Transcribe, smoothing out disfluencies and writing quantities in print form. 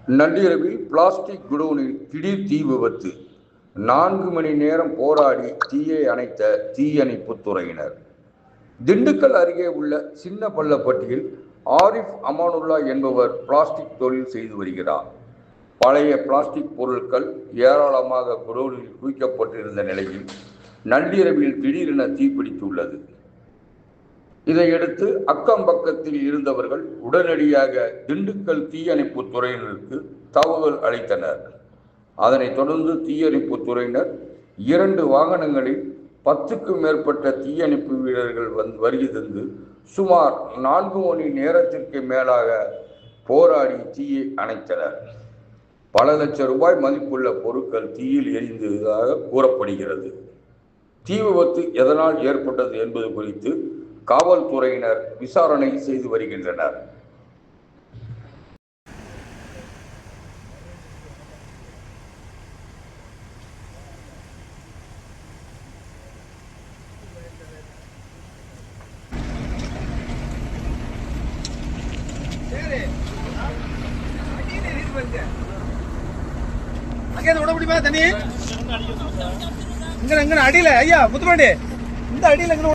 நள்ளிரவில் பிளாஸ்டிக் குடோனில் திடீர் தீ விபத்து. 4 மணி நேரம் போராடி தீயை அணைத்த தீயணைப்புத் துறையினர். திண்டுக்கல் அருகே உள்ள சின்னபள்ளப்பட்டியில் ஆரிஃப் அமானுல்லா என்பவர் பிளாஸ்டிக் தொழில் செய்து வருகிறார். பழைய பிளாஸ்டிக் பொருட்கள் ஏராளமாக குடோனில் குவிக்கப்பட்டிருந்த நிலையில் நள்ளிரவில் திடீரென தீப்பிடித்துள்ளது. இதையடுத்து அக்கம் பக்கத்தில் இருந்தவர்கள் உடனடியாக திண்டுக்கல் தீயணைப்பு துறையினருக்கு தகவல் அளித்தனர். அதனைத் தொடர்ந்து தீயணைப்பு துறையினர் 2 வாகனங்களில் 10க்கும் மேற்பட்ட தீயணைப்பு வீரர்கள் வருகை தந்து சுமார் 4 மணி நேரத்திற்கு மேலாக போராடி தீயை அணைத்தனர். பல லட்சம் ரூபாய் மதிப்புள்ள பொருட்கள் தீயில் எரிந்ததாக கூறப்படுகிறது. தீ விபத்து எதனால் ஏற்பட்டது என்பது குறித்து காவல்துறையினர் விசாரணை செய்து வருகின்றனர். விட முடியுமா தண்ணி? இங்க அடியில ஐயா முத்துப்பாண்டி இந்த அடியில